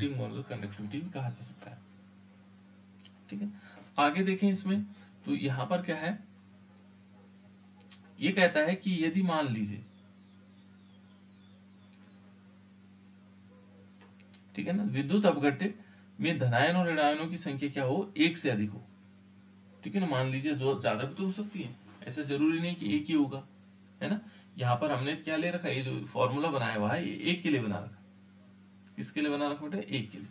Operating model conductivity भी कहा जा सकता है। ठीक है, आगे देखें इसमें, तो यहां पर क्या है, ये कहता है कि यदि मान लीजिए, ठीक है ना, विद्युत अपघट्य में धनायन और ऋणायनों की संख्या क्या हो, एक से अधिक हो। ठीक है ना, मान लीजिए जो ज्यादा भी तो हो सकती है, ऐसा जरूरी नहीं कि एक ही होगा, है ना। यहाँ पर हमने क्या ले रखा है, ये जो फॉर्मूला बनाया हुआ है ये एक के लिए बना रखा। किसके लिए बना रखा बेटा, एक के लिए।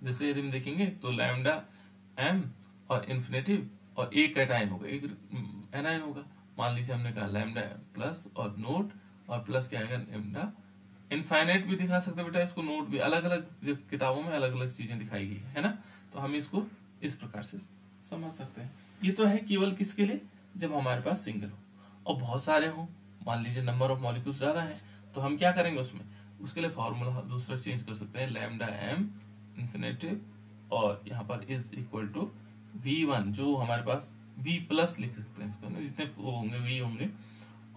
जैसे यदि हम देखेंगे तो लैम्डा एम और इन्फिनेटिव और एक कैटायन होगा, एक एनायन होगा। मान लीजिए हमने कहा लैम्डा प्लस और नोट और प्लस क्या आएगा लैम्डा इनफाइनाइट भी दिखा सकते बेटा इसको, नोट भी अलग अलग किताबों में अलग अलग चीजें दिखाई गई है ना, तो हम इसको इस प्रकार से समझ सकते हैं। ये तो है केवल किसके लिए, जब हमारे पास सिंगल हो, और बहुत सारे हो, मान लीजिए नंबर ऑफ मॉलिक्यूल्स ज्यादा है, तो हम क्या करेंगे उसमें, उसके लिए फॉर्मूला दूसरा चेंज कर सकते हैं, लैम्डा एम इन्फिनेटिव और यहाँ पर इज इक्वल टू V1, जो हमारे पास V प्लस लिख सकते हैं इसको, जितने होंगे V होंगे,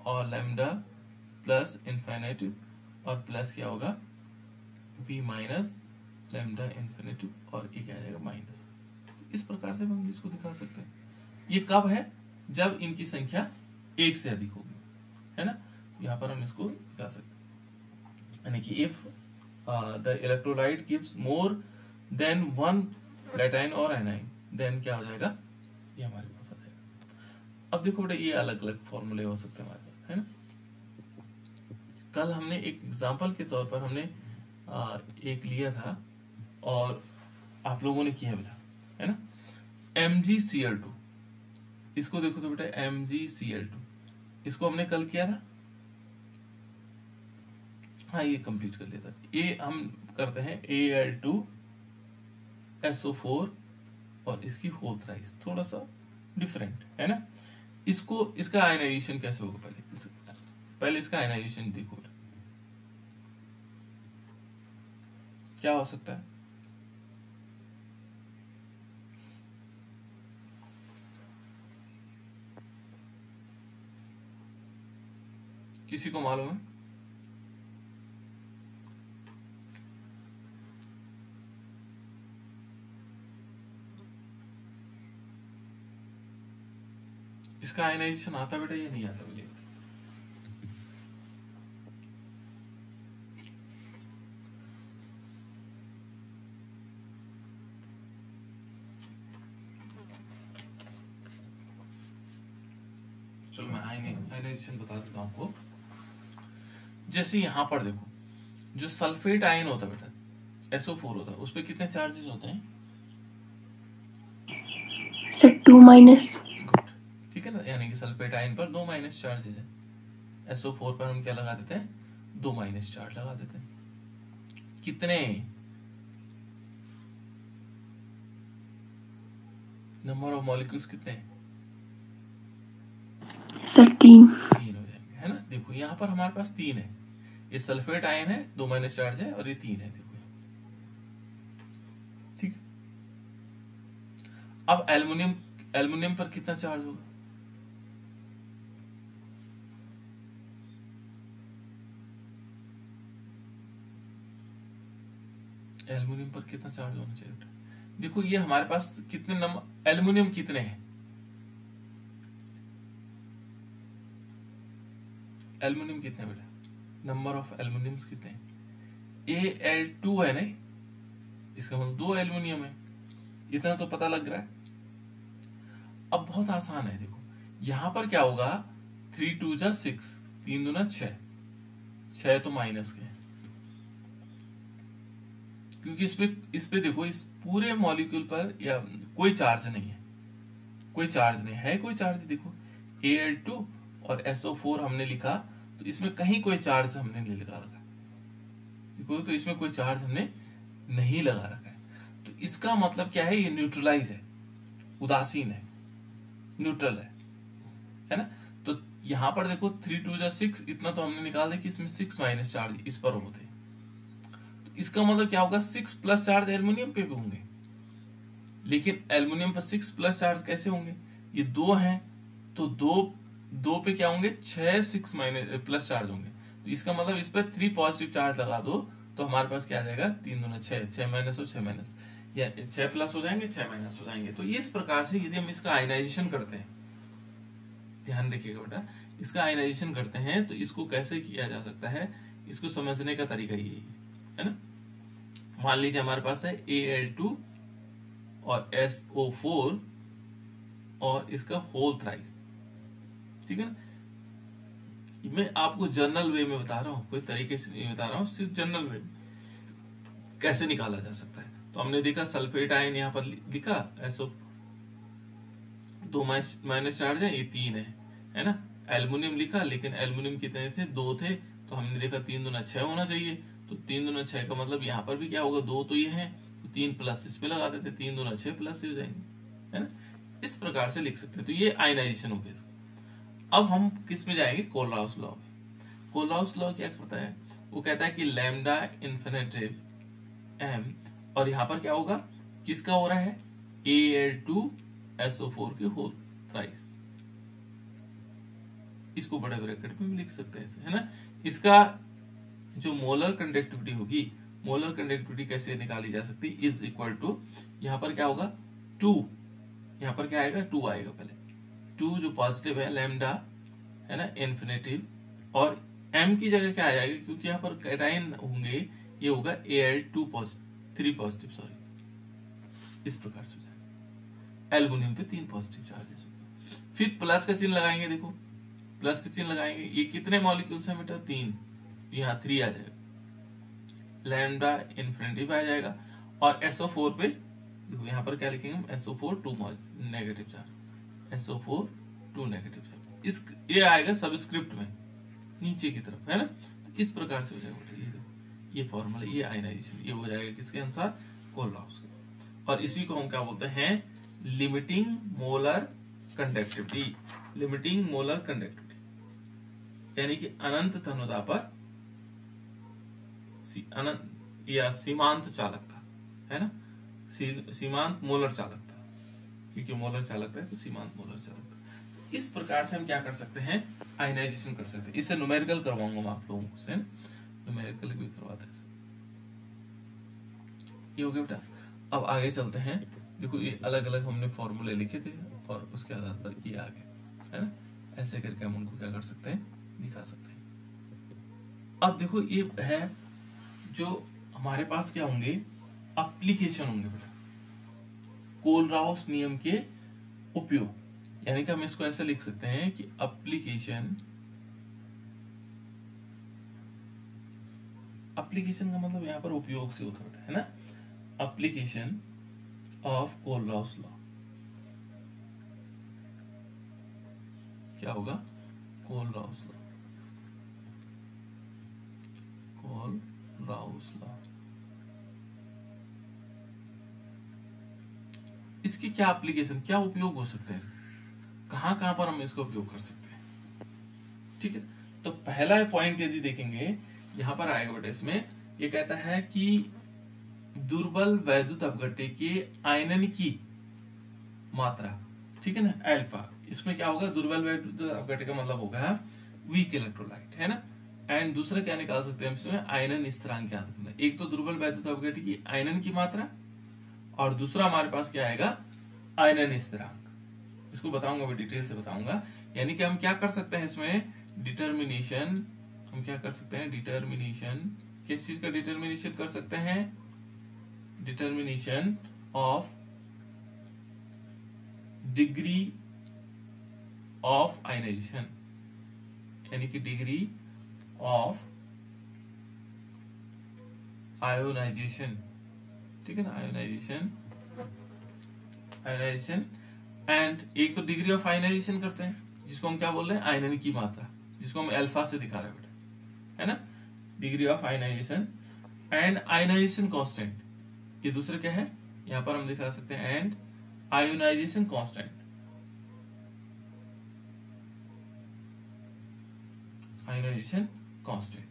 और लैम्डा प्लस इन्फिनेटिव और प्लस क्या होगा V माइनस लैम्डा इन्फिनेटिव और ये क्या आ जाएगा माइनस। इस प्रकार से हम इसको दिखा सकते हैं। ये कब है, जब इनकी संख्या एक से अधिक होगी, है ना। यहाँ पर हम इसको दिखा सकते हैं, यानी कि if the electrolyte gives more than one cation और एनायन, देन क्या हो जाएगा, ये हमारे पास आ जाएगा। अब देखो बेटा ये अलग अलग फॉर्मूले हो सकते हैं हमारे पास, है ना। कल हमने एक एग्जांपल के तौर पर हमने एक लिया था और आप लोगों ने किया भी था, है ना, MgCl2। इसको देखो तो बेटा MgCl2, इसको हमने कल किया था, हाँ ये कंप्लीट कर लिया था। ये हम करते हैं Al2SO4 और इसकी होल थ्राइस, थोड़ा सा डिफरेंट है ना। इसको इसका आयनाइजेशन कैसे होगा, पहले इसका आयनाइजेशन देखो क्या हो सकता है। किसी को मालूम है? इसका आयनाइजेशन आता बेटा या नहीं आता मुझे? चलो मैं आयनाइजेशन बता देता हूं आपको। जैसे यहां पर देखो, जो सल्फेट आयन होता है बेटा SO4 होता है, उस पर कितने चार्जेस होते हैं? Sir 2 minus. ठीक है ना, यानी कि सल्फेट आयन पर 2 माइनस चार्जेस है। SO4 पर हम क्या लगा देते हैं, 2 माइनस चार्ज लगा देते हैं। कितने नंबर ऑफ मॉलिक्यूल्स कितने हैं? सर 3 हो जाएंगे, है ना। देखो यहाँ पर हमारे पास 3 है, ये सल्फेट आयन है 2 माइनस चार्ज है और ये 3 है, देखो ठीक। अब एल्युमिनियम पर कितना चार्ज होगा? एल्युमिनियम पर कितना चार्ज होना चाहिए? देखो ये हमारे पास कितने नंबर एल्युमिनियम कितने हैं, एल्युमिनियम कितने बेटा, नंबर ऑफ एल्युमिनियम्स कितने हैं? Al2 है नहीं, इसका मतलब 2 एल्युमिनियम है, इतना तो पता लग रहा है। अब बहुत आसान है, देखो यहां पर क्या होगा, 3 2 जा 6, 3 दूना 6, 6 तो माइनस के, क्योंकि इस पे देखो इस पूरे मॉलिक्यूल पर या कोई चार्ज नहीं है, कोई चार्ज नहीं है, कोई चार्ज देखो Al2 और SO4 हमने लिखा, तो इसमें कहीं कोई चार्ज हमने नहीं लगा रखा, देखो तो इसमें कोई चार्ज हमने नहीं लगा रखा है। तो इसका मतलब क्या है, ये न्यूट्रलाइज है, उदासीन है, न्यूट्रल है ना। तो यहां पर देखो 3 2 जा 6, इतना तो हमने निकाल दिया कि इसमें 6 माइनस चार्ज इस पर होते, तो इसका मतलब क्या होगा, 6 प्लस चार्ज एल्युमिनियम पे भी होंगे, लेकिन एल्युमिनियम पर 6 प्लस चार्ज कैसे होंगे, ये 2 हैं तो 2 पे क्या होंगे, 6 6 माइनस प्लस चार्ज होंगे, तो इसका मतलब इस पर 3 पॉजिटिव चार्ज लगा दो तो हमारे पास क्या आ जाएगा 3 दूना 6, 6 माइनस और 6 माइनस, या 6 प्लस हो जाएंगे 6 माइनस हो जाएंगे। तो इस प्रकार से यदि हम इसका आयनाइजेशन करते हैं, ध्यान रखिएगा बेटा, इसका आयनाइजेशन करते हैं तो इसको कैसे किया जा सकता है, इसको समझने का तरीका यही है ना। मान लीजिए हमारे पास है Al2 और SO4 और इसका होल थ्राइस, ठीक है ना। मैं आपको जनरल वे में बता रहा हूं, कोई तरीके से नहीं बता रहा हूं, सिर्फ जनरल वे कैसे निकाला जा सकता है। तो हमने देखा सल्फेट आयन यहां पर लिखा, SO 2 माइनस चार्ज है, ये 3 है ना। एल्युमिनियम लिखा, लेकिन एल्युमिनियम कितने थे, 2 थे, तो हमने देखा 3 दूना 6 होना चाहिए। तो 3 दूना 6 का मतलब यहाँ पर भी क्या होगा, 2 तो ये है, तो 3 प्लस इस पे लगा देते, 3 दूना 6 प्लस हो जाएंगे, है ना। इस प्रकार से लिख सकते हैं। तो ये आयनाइजेशन हो गया। अब हम किस में जाएंगे, कोलराउस लॉ में। कोलराउस लॉ क्या करता है, वो कहता है कि लैम्डा इन्फिनिटिव m, और यहां पर क्या होगा, किसका हो रहा है, Al2SO4 के होल थ्राइस। इसको बड़े ब्रैकेट में भी लिख सकते हैं, है ना। इसका जो मोलर कंडक्टिविटी होगी, मोलर कंडक्टिविटी कैसे निकाली जा सकती है, इज इक्वल टू, यहां पर क्या होगा 2, यहां पर क्या आएगा 2 आएगा, पहले 2 जो पॉजिटिव है, लैम्डा है ना इन्फिनिटिव, और m की जगह क्या आ जाएगा, क्योंकि यहां पर कैटाइन होंगे, ये होगा Al2 3 पॉजिटिव, सॉरी, इस प्रकार से हो जाएगा। एल्युमिनियम पे 3 पॉजिटिव चार्जेस होंगे। फिर प्लस का चिन्ह लगाएंगे, देखो प्लस का चिन्ह लगाएंगे, ये कितने मॉलिक्यूल्स है बेटा, 3, यहाँ 3 आ जाएगा, लैम्डा इन्फिनिटिव आ जाएगा। और SO4 पे देखो, यहाँ पर क्या लिखेंगे हम, SO4 2 negative charge, SO4 2 negative charge, इस ये आएगा सबस्क्रिप्ट में नीचे की तरफ, है ना। तो इस प्रकार से हो जाएगा बेटा, ये फॉर्मूला, ये आयनाइजेशन, ये हो जाएगा किसके अनुसार, कोलराउस के। और इसी को हम क्या बोलते हैं, limiting molar conductivity, limiting molar conductivity, यानी कि अनंत तन्यता पर अनंत या सीमांत चालकता, है ना, सीमांत मोलर चालकता, क्योंकि मोलर चालकता है तो सीमांत मोलर चालकता। तो इस प्रकार से हम क्या कर सकते हैं, आयनाइजेशन कर सकते हैं। इसे न्यूमेरिकल करवाऊंगा मैं आप लोगों से, न्यूमेरिकल भी करवाते हैं। ये हो गया बेटा। अब आगे चलते हैं, देखो ये अलग अलग हमने फॉर्मूले लिखे थे और उसके आधार पर ये आ गए, है ना। ऐसे करके हम उनको क्या कर सकते हैं, दिखा सकते हैं। अब देखो ये है जो हमारे पास क्या होंगे, एप्लीकेशन होंगे बेटा, कोलराउस नियम के उपयोग, यानी कि हम इसको ऐसे लिख सकते हैं कि एप्लीकेशन, एप्लीकेशन का मतलब यहाँ पर उपयोग से होता है ना, एप्लीकेशन ऑफ कोलराउस लॉ, क्या होगा, कोलराउस लॉ, कोलराउस लॉ। इसकी क्या एप्लीकेशन, क्या उपयोग हो सकते हैं, कहां कहां पर हम इसका उपयोग कर सकते हैं, ठीक है। तो पहला पॉइंट यदि देखेंगे, यहां पर आएगा बेटा, इसमें ये कहता है कि दुर्बल वैद्युत अपघट्य के आयनन की मात्रा, ठीक है ना, अल्फा, इसमें क्या होगा, दुर्बल वैद्युत अपघट्य का मतलब होगा वीक इलेक्ट्रोलाइट, है ना। एंड दूसरा क्या निकाल सकते हैं इसमें, आयनन स्थिरांक क्या, एक तो दुर्बल वैद्युत अपघट्य की आयनन की मात्रा, और दूसरा हमारे पास क्या आएगा, आयनन स्थिरांक। इसको बताऊंगा, मैं डिटेल से बताऊंगा। यानी कि हम क्या कर सकते हैं इसमें, डिटर्मिनेशन, हम क्या कर सकते हैं, डिटर्मिनेशन, किस चीज का डिटर्मिनेशन कर सकते हैं, determination of degree of ionization, यानी कि डिग्री ऑफ आयोनाइजेशन, ठीक है ना, आयोनाइजेशन, आयोनाइजेशन। एंड एक तो डिग्री ऑफ आयोनाइजेशन करते हैं, जिसको हम क्या बोल रहे हैं, आयनन की मात्रा, जिसको हम अल्फा से दिखा रहे हैं बेटा, है ना, degree of ionization. And ionization constant, ये दूसरा क्या है, यहां पर हम दिखा सकते हैं, and ionization constant, ionization constant,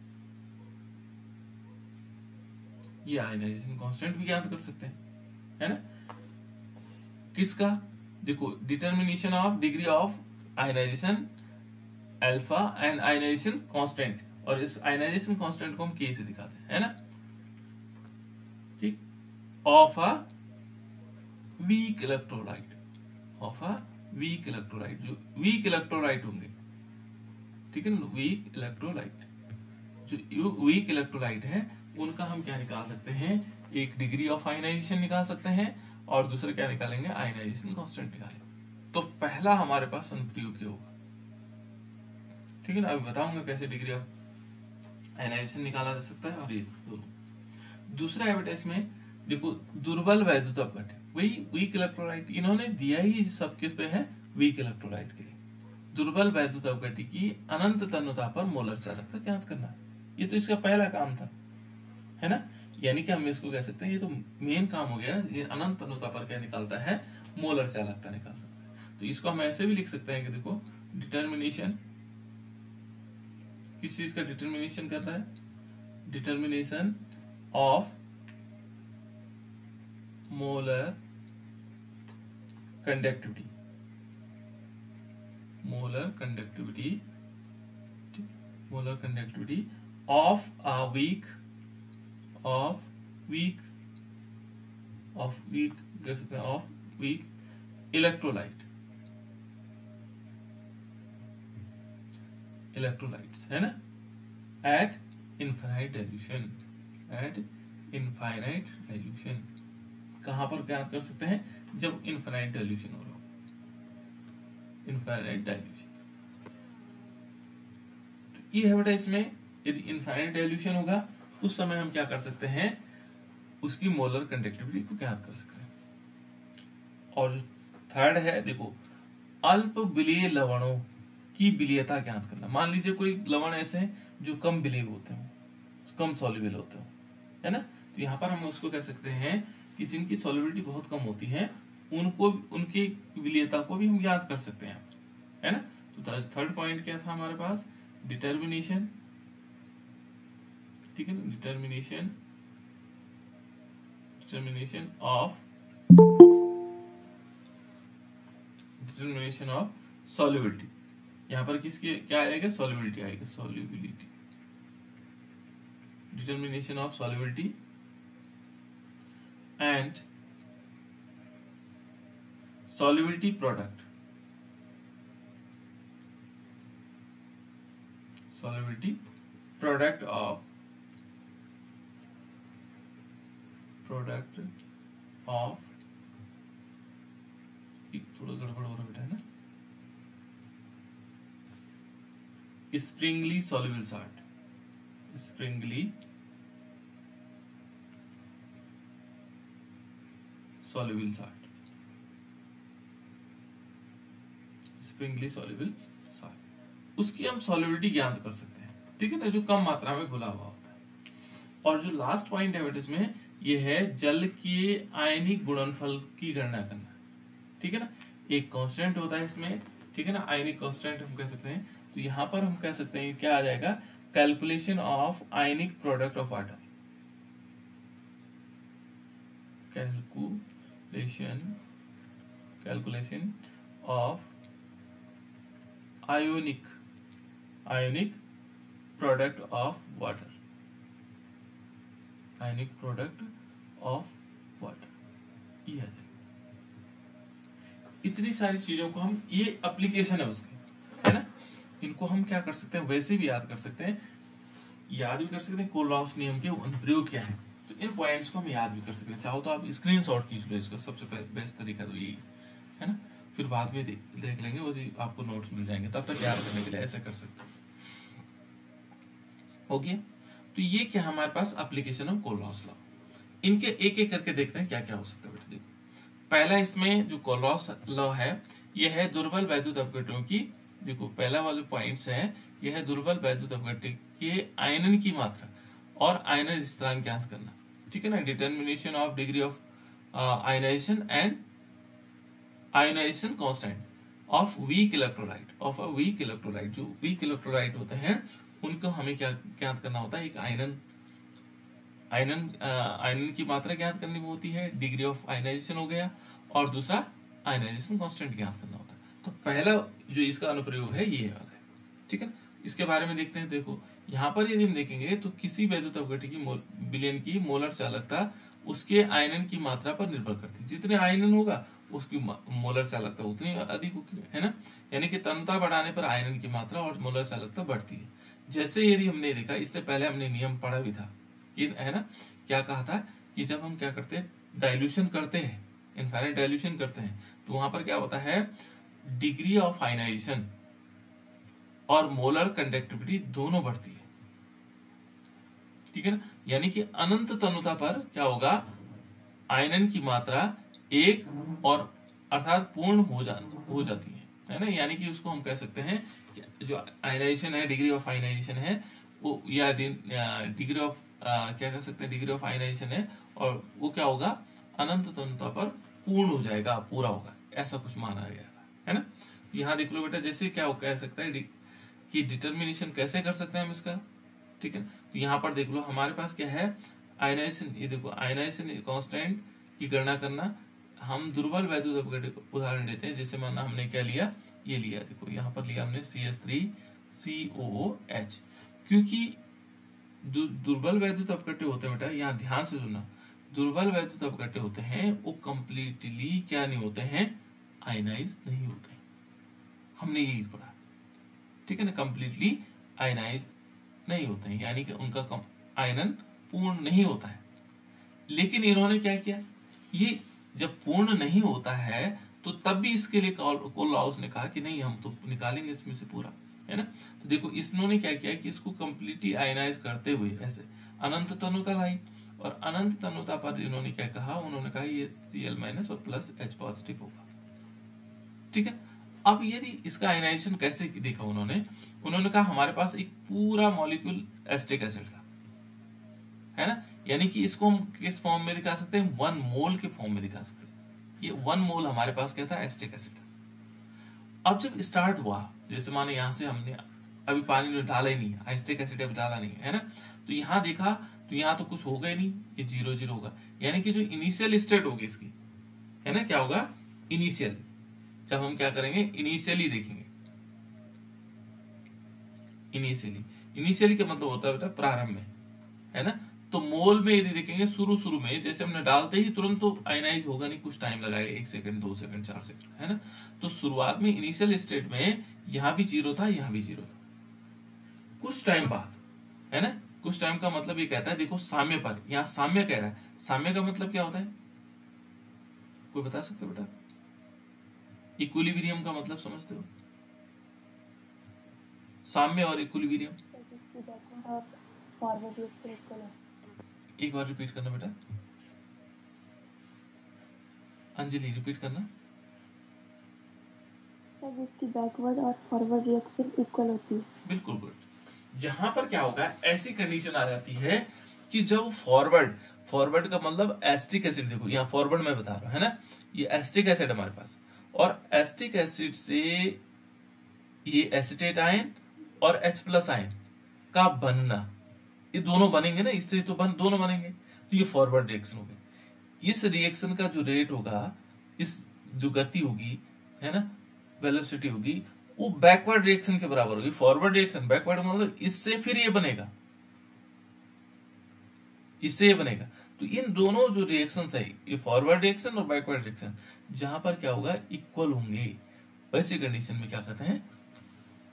ये आयोनाइजेशन कांस्टेंट भी ज्ञात कर सकते हैं, है ना। किसका, देखो, determination of degree of ionization alpha and ionization constant, और इस आयोनाइजेशन कांस्टेंट को हम के से दिखाते हैं, है ना। Of a weak electrolyte, of a weak electrolyte, जो वीक इलेक्ट्रोलाइट होंगे, ठीक है ना, वीक इलेक्ट्रोलाइट, जो वीक इलेक्ट्रोलाइट है उनका हम क्या निकाल सकते हैं, एक डिग्री ऑफ आयनाइजेशन निकाल सकते हैं और दूसरा क्या निकालेंगे, आयनाइजेशन कांस्टेंट निकालेंगे। तो पहला हमारे पास अनुप्रयोग होगा, ठीक है ना, अभी बताऊंगा कैसे डिग्री ऑफ आयनाइजेशन निकाला जा सकता है। और ये दोनों, दूसरा है बेटा इसमें देखो दुर्बल वैद्युत अपघट्य, वही वीक इलेक्ट्रोलाइट इन्होंने दिया ही सब किस पे है, वीक इलेक्ट्रोलाइट के लिए। दुर्बल वैद्युत अपघट्य की अनंत तन्यता पर मोलर चालकता ज्ञात करना, ये तो इसका पहला काम था, है ना, यानी कि हम इसको कह सकते हैं ये तो मेन काम हो गया, ये अनंत तन्यता पर क्या निकालता है, मोलर चालकता निकाल सकता है। तो इसको हम ऐसे भी लिख सकते हैं कि देखो डिटर्मिनेशन, किस चीज का डिटर्मिनेशन कर रहा है, determination of molar conductivity, molar conductivity, molar conductivity of a weak, of weak, of weak कह सकते हैं, ऑफ वीक इलेक्ट्रोलाइट, इलेक्ट्रोलाइट्स है ना, at infinite dilution, at infinite dilution, कहां पर ज्ञात कर सकते हैं, जब इनफाइनाइट डाइल्यूशन हो रहा हो, इनफाइनाइट डाइल्यूशन। तो ये है बेटा इसमें, यदि इनफाइनाइट डाइल्यूशन होगा उस समय हम क्या कर सकते हैं, उसकी मोलर कंडक्टिविटी को ज्ञात कर सकते हैं। और जो थर्ड है देखो अल्प विलीय लवणों की विलीयता ज्ञात करना। मान लीजिए कोई लवण ऐसे हैं जो कम विलीय होते हो, कम सॉल्युबल होते हो, है ना, तो यहाँ पर हम उसको कह सकते हैं कि जिनकी सॉल्युबिलिटी बहुत कम होती है उनको, उनकी विलीयता को भी हम ज्ञात कर सकते हैं, है ना। तो थर्ड पॉइंट क्या था हमारे पास, डिटर्मिनेशन, ठीक है ना, determination, determination of, determination of solubility, यहां पर किसकी क्या आएगा, सॉल्युबिलिटी आएगा, solubility, determination of solubility and solubility product, solubility product of, product of, थोड़ा गड़बड़ हो रहा बेटा है ना, springly soluble salt, springly soluble salt, Sprüngli soluble salt, उसकी हम सॉल्युबिलिटी ज्ञात कर सकते हैं, ठीक है ना, जो कम मात्रा में घुला हुआ होता है। और जो लास्ट पॉइंट है इसमें ये है जल के आयनिक गुणनफल की गणना करना, ठीक है ना, एक कांस्टेंट होता है इसमें, ठीक है ना, आयनिक कांस्टेंट हम कह सकते हैं। तो यहां पर हम कह सकते हैं क्या आ जाएगा, calculation of ionic product of water, calculation of ionic, ionic product of water, ionic product of water, ये आ जाएगा। इतनी सारी चीजों को हम, ये एप्लीकेशन है उसकी, है ना, इनको हम क्या कर सकते हैं, वैसे भी याद कर सकते हैं, याद भी कर सकते हैं, कोलराउस नियम के अनुप्रयोग क्या है, तो इन पॉइंट्स को हम याद भी कर सकते हैं। चाहो तो आप स्क्रीनशॉट खींच लो इसका, सबसे बेस्ट तरीका तो यही है ना, फिर बाद में देख लेंगे, वो आपको नोट्स मिल जाएंगे, तब तक याद करने के लिए ऐसे कर सकते हैं। ओके, तो ये क्या हमारे पास एप्लीकेशन ऑफ कोलराउस लॉ, इनके एक एक करके देखते हैं क्या क्या हो सकता है बेटा। देखो पहला इसमें जो कोलराउस लॉ है ये है दुर्बल वैद्युत अपघट्यों की, देखो पहला वाले पॉइंट्स है, यह है दुर्बल वैद्युत अपघट्य के आयनन की मात्रा और आयनन स्थिरांक ज्ञात करना, ठीक है ना, determination of degree of ionization and ionization constant of weak electrolyte, of a weak electrolyte, जो वीक इलेक्ट्रोलाइट होते हैं उनको हमें क्या ज्ञात करना होता है, एक आयनन की मात्रा ज्ञात करनी होती है, डिग्री ऑफ आयनाइजेशन हो गया, और दूसरा आयनाइजेशन कांस्टेंट ज्ञात करना होता है। तो पहला जो इसका अनुप्रयोग है ये वाला है, ठीक है। इसके बारे में देखते हैं। देखो यहाँ पर यदि हम देखेंगे तो किसी वैद्युत अपघट्य की विलयन की मोलर चालकता उसके आयनन की मात्रा पर निर्भर करती है। जितने आयनन होगा उसकी मोलर चालकता उतनी अधिक होगी, है ना। यानी कि तन्यता बढ़ाने पर आयनन की मात्रा और मोलर चालकता बढ़ती है। जैसे यदि हमने देखा, इससे पहले हमने नियम पढ़ा भी था, है ना, क्या कहा था कि जब हम क्या करते हैं, डाइल्यूशन करते हैं, इनफाइनाइट डाइल्यूशन करते हैं, तो वहां पर क्या होता है, डिग्री ऑफ आयनाइजेशन और मोलर कंडक्टिविटी दोनों बढ़ती है, ठीक है ना। यानी कि अनंत तन्यता पर क्या होगा, आयनन की मात्रा एक और अर्थात पूर्ण हो जाती है ना। यानी कि उसको हम कह सकते हैं कि जो आयनाइजेशन है, डिग्री ऑफ आयनाइजेशन है वो, या डिग्री ऑफ क्या कह सकते हैं, डिग्री ऑफ आयनाइजेशन है, और वो क्या होगा, अनंत तन्यता पर पूर्ण हो जाएगा, पूरा होगा, ऐसा कुछ माना गया है ना। यहाँ देख लो बेटा, जैसे क्या हो कह सकता है कि डिटर्मिनेशन कैसे कर सकते हैं हम इसका, ठीक है। तो यहाँ पर देख लो हमारे पास क्या है, आयनाइजेशन, ये देखो आयनाइजेशन कांस्टेंट की गणना करना। हम दुर्बल वैद्युत अपघट्य उदाहरण लेते हैं, जैसे माना हमने क्या लिया, ये लिया, देखो यहाँ पर लिया हमने CH3COOH, क्योंकि दुर्बल वैद्युत अपघट्य होते हैं बेटा, यहाँ ध्यान से सुनना, दुर्बल वैद्युत अपघट्य होते हैं वो कंप्लीटली क्या नहीं होते हैं, आयनाइज नहीं होते, हमने यही पढ़ा, ठीक है ना, कंप्लीटली आयनाइज नहीं होते हैं, यानी कि उनका आयनन पूर्ण नहीं होता है। लेकिन इन्होंने क्या किया, ये जब पूर्ण नहीं होता है तो तब भी इसके लिए कोलराउस ने कहा कि नहीं, हम तो निकालेंगे इसमें से पूरा, है ना। तो देखो इन्होंने क्या किया कि इसको कंप्लीटली आयनाइज करते हुए ऐसे अनंत तन्यता लाई, और अनंत तन्यता पर इन्होंने क्या कहा, उन्होंने कहा ये Cl- और प्लस H पॉजिटिव होगा, ठीक है। अब यदि इसका आयनाइजेशन कैसे देखा उन्होंने कहा हमारे पास एक पूरा मॉलिक्यूल एसिटिक एसिड था, है ना, यानी कि इसको हम किस फॉर्म में दिखा सकते हैं, 1 मोल के फॉर्म में दिखा सकते हैं। ये 1 मोल हमारे पास क्या था, एसिटिक एसिड था। अब जब स्टार्ट हुआ, जैसे माने यहां से हमने अभी पानी में डाला ही नहीं, एसिटिक एसिड अभी डाला नहीं है ना, तो यहां देखा तो यहां तो कुछ होगा ही नहीं, ये 0 होगा, यानी कि जो इनिशियल स्टेट होगी इसकी, है ना, क्या होगा, इनिशियल। जब हम क्या करेंगे, इनिशियली देखेंगे, इनिशियली का मतलब होता है बेटा प्रारंभ में, है ना। तो मोल में यदि देखेंगे शुरू में, जैसे हमने डालते ही तुरंत तो आयनाइज होगा नहीं, कुछ टाइम लगाएगा, 1 सेकंड 2 सेकंड 4 सेकंड, है ना। तो शुरुआत में इनिशियल स्टेट में यहां भी 0 था, यहां भी 0 था, कुछ टाइम बाद, है ना, कुछ टाइम का मतलब ये कहता है, देखो साम्य पर, यहां साम्य कह रहा है, साम्य का मतलब क्या होता है, कोई बता सकते बेटा, इक्विलिब्रियम का मतलब समझते हो, साम्य और इक्विलिब्रियम, एक बार रिपीट करना बेटा, अंजलि रिपीट करना, जिसकी बैकवर्ड और फॉरवर्ड रिएक्शन इक्वल होती है। बिल्कुल गुड। जहां पर क्या होगा, ऐसी कंडीशन आ जाती है कि जब फॉरवर्ड का मतलब एसिटिक एसिड, देखो यहाँ फॉरवर्ड में बता रहा हूं, है ना, ये एसिटिक एसिड हमारे पास, और एसिटिक एसिड से ये एसिटेट आयन और H+ आयन का बनना, ये दोनों बनेंगे ना, इससे तो दोनों बनेंगे, तो ये फॉरवर्ड रिएक्शन हो गई। इस रिएक्शन का जो रेट होगा, इस जो गति होगी, है ना, वेलोसिटी होगी, वो बैकवर्ड रिएक्शन के बराबर होगी। फॉरवर्ड रिएक्शन, बैकवर्ड मतलब इससे फिर ये बनेगा, इससे ये बनेगा। तो इन दोनों जो रिएक्शन है, ये फॉरवर्ड रिएक्शन और बैकवर्ड रिएक्शन, जहां पर क्या होगा, इक्वल होंगे, वैसी कंडीशन में क्या कहते हैं,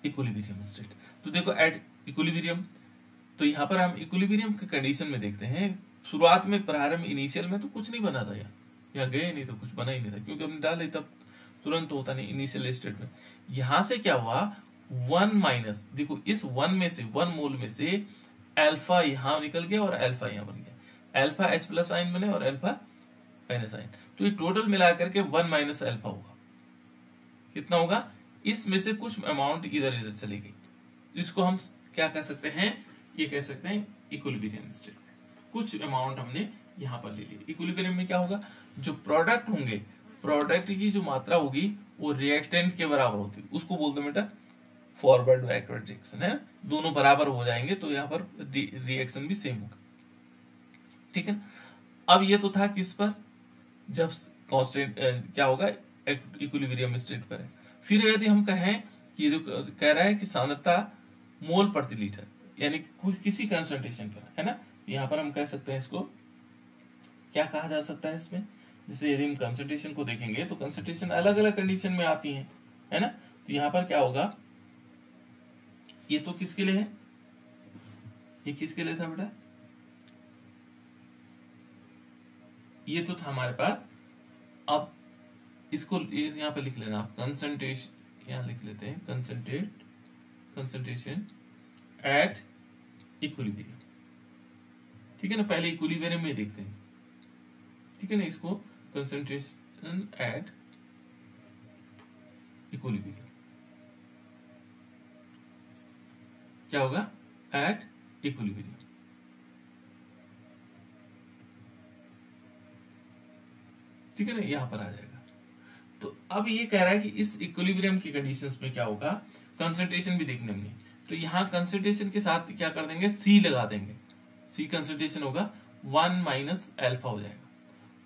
इक्विलिब्रियम स्टेट। तो देखो एट इक्विलिब्रियम, तो यहाँ पर हम इक्विलिब्रियम के कंडीशन में देखते हैं, शुरुआत में प्रारंभ इनिशियल में तो कुछ नहीं बना था, यहाँ गए नहीं तो कुछ बना ही नहीं था, क्योंकि हमने डाले तब तुरंत होता नहीं इनिशियल स्टेट में। यहां से क्या हुआ, 1 माइनस, देखो इस 1 में से, 1 मोल में से अल्फा यहां निकल गया और अल्फा यहां बन गया, अल्फा H+ आयन बने और अल्फा माइनस आयन, तो ये टोटल मिलाकर के 1 माइनस अल्फा होगा, कितना होगा, इसमें से कुछ अमाउंट इधर इधर चलेगी, इसको हम क्या कह सकते हैं, ये कह सकते हैं इक्विलिब्रियम स्टेट। कुछ अमाउंट हमने यहां पर ले लिया। इक्विलिब्रियम में क्या होगा, जो प्रोडक्ट होंगे, प्रोडक्ट की जो मात्रा होगी वो रिएक्टेंट के बराबर होती है, उसको बोलते हैं बेटा फॉरवर्ड बैकवर्ड रिएक्शन, है, दोनों बराबर हो जाएंगे तो यहाँ पर रिएक्शन भी सेम होगा, ठीक है। अब ये तो था किस पर, जब कांस्टेंट क्या होगा, इक्विलिब्रियम स्टेट पर है। फिर यदि हम कहें कि कह रहा है कि सांद्रता मोल प्रति लीटर, यानी किसी कंसंट्रेशन पर, है ना, यहाँ पर हम कह सकते हैं इसको क्या कहा जा सकता है इसमें, जैसे यदि हम कंसंट्रेशन को देखेंगे तो कंसंट्रेशन अलग अलग कंडीशन में आती है ना। तो यहाँ पर क्या होगा, ये तो किसके लिए है, ये किसके लिए था बेटा, ये तो था हमारे पास। अब इसको यहाँ पे लिख लेना आप, कंसंट्रेशन यहाँ लिख लेते हैं, कंसंट्रेशन एट इक्विलिब्रियम, ठीक है ना। पहले इक्विलिब्रियम में देखते हैं, ठीक है ना। इसको कंसंट्रेशन एट इक्विलिब्रियम क्या होगा, एट इक्विलिब्रियम, ठीक है ना, यहां पर आ जाएगा। तो अब ये कह रहा है कि इस इक्विलिब्रियम की कंडीशंस में क्या होगा, कंसंट्रेशन भी देखने में, तो यहां कंसंट्रेशन के साथ क्या कर देंगे, सी लगा देंगे। सी कंसंट्रेशन होगा 1 माइनस अल्फा हो जाएगा,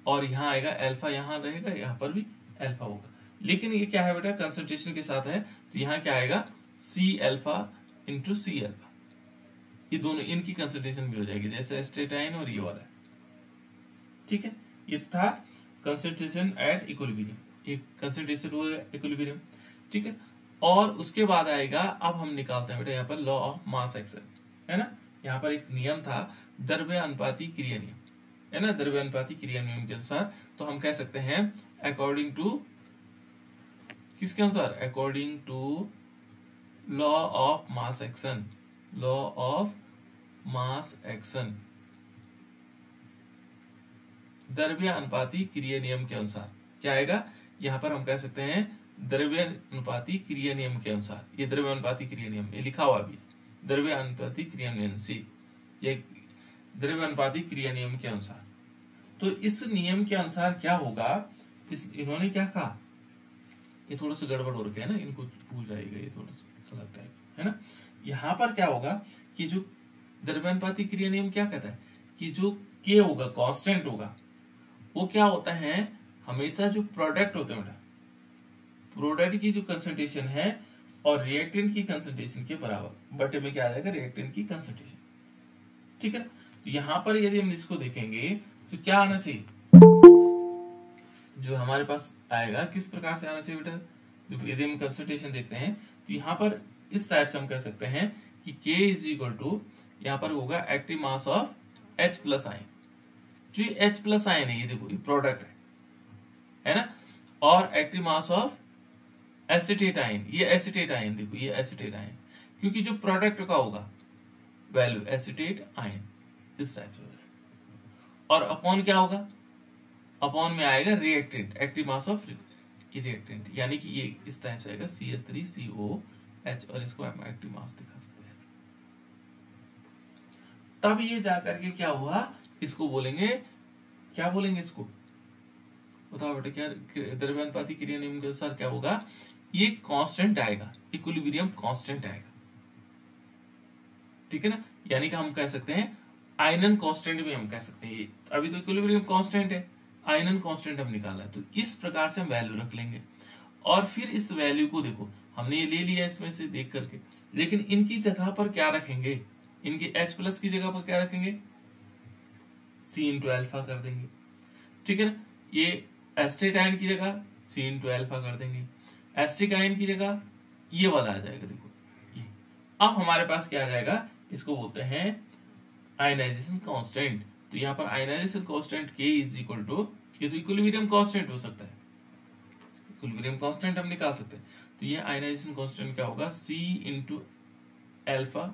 और यहां आएगा अल्फा, यहां रहेगा, यहां पर भी अल्फा होगा। लेकिन ये क्या है बेटा, कंसंट्रेशन के साथ है, तो यहां क्या आएगा, C alpha into C alpha, ये दोनों इनकी कंसंट्रेशन भी हो जाएगी, जैसे एस्टेटाइन और ये वाला, ठीक है। ये था कंसंट्रेशन एट इक्विलिब्रियम, एक कंसंट्रेशन हुआ इक्विलिब्रियम, ठीक है। और उसके बाद आएगा, अब हम निकालते हैं बेटा यहाँ पर लॉ ऑफ मास एक्शन, है ना। यहाँ पर एक नियम था द्रव्य अनुपाती क्रिया नियम, है ना। द्रव्य अनुपाती क्रिया नियम के अनुसार तो हम कह सकते हैं अकॉर्डिंग टू, किसके अनुसार, according to law of mass action, law of mass action, द्रव्य अनुपाती क्रिया नियम के अनुसार क्या आएगा, यहां पर हम कह सकते हैं द्रव्य अनुपाती क्रिया नियम के अनुसार, ये द्रव्य अनुपाती क्रिया नियम, ये लिखा हुआ भी, द्रव्य अनुपाती क्रिया नियम सी, ये द्रव्य अनुपाती क्रिया नियम के अनुसार। तो इस नियम के अनुसार क्या होगा, इन्होंने क्या कहा, ये थोड़ा सा गड़बड़ हो रखा है ना, इनको भूल जाएगा, ये थोड़ा सा अलग टाइप है ना। यहाँ पर क्या होगा कि जो द्रव्यानुपाती क्रिया नियम क्या कहता है कि जो के होगा, कांस्टेंट होगा, वो क्या होता है, हमेशा जो प्रोडक्ट होते हैं, प्रोडक्ट की जो कंसंट्रेशन है और रिएक्टेंट की कंसंट्रेशन के बराबर, बटे में क्या आ जाएगा, रिएक्टेंट की कंसंट्रेशन, ठीक है। तो यहां पर यदि हम इसको देखेंगे तो क्या आना चाहिए, जो हमारे पास आएगा किस प्रकार से आना चाहिए बेटा, यदि हम कंसंट्रेशन देखते हैं तो यहाँ पर इस टाइप से हम कह सकते हैं कि K इज इक्वल टू, यहाँ पर होगा active mass of H plus ion, जो H प्लस आयन है, ये देखो ये प्रोडक्ट है ना, और active mass of acetate ion, ये एसिटेट आयन, देखो ये एसिटेट आयन, क्योंकि जो प्रोडक्ट का होगा वैल्यू एसिटेट आयन, इस टाइप से, और अपॉन क्या होगा, अपॉन में आएगा reactant, active mass of reactant, यानी कि ये इस टाइप से आएगा CH3COH, और इसको हम एक्टिव मास दिखा सकते हैं। तब ये जाकर के क्या हुआ, इसको बोलेंगे, क्या बोलेंगे इसको, बताओ बेटा, क्या द्रव्यानुपाती क्रिया नियम के अनुसार क्या होगा, ये कांस्टेंट आएगा, इक्विलिब्रियम कांस्टेंट आएगा, ठीक है ना। यानी कि हम कह सकते हैं आयनन कांस्टेंट भी हम कह सकते हैं, अभी तो इक्विलिब्रियम कांस्टेंट है, आयनन कांस्टेंट हम निकाला है, तो इस प्रकार से हम वैल्यू रख लेंगे, और फिर इस वैल्यू को देखो हमने ये ले लिया इसमें से देख करके, लेकिन इनकी जगह पर क्या रखेंगे, इनकी H प्लस की जगह पर क्या रखेंगे, C इंटू अल्फा कर देंगे, ठीक है ना। ये एस्टेट आयन की जगह C इंटू अल्फा कर देंगे, एस्टिक आयन की जगह ये वाला आ जाएगा, देखो ये। अब हमारे पास क्या आ जाएगा, इसको बोलते हैं आयनाइजेशन कांस्टेंट। तो यहाँ पर ionization constant K is equal to, ये तो इक्विलिब्रियम कांस्टेंट हो सकता है, इक्विलिब्रियम कांस्टेंट हम निकाल सकते हैं, तो ये आयनाइजेशन कांस्टेंट क्या होगा, C इंटू अल्फा,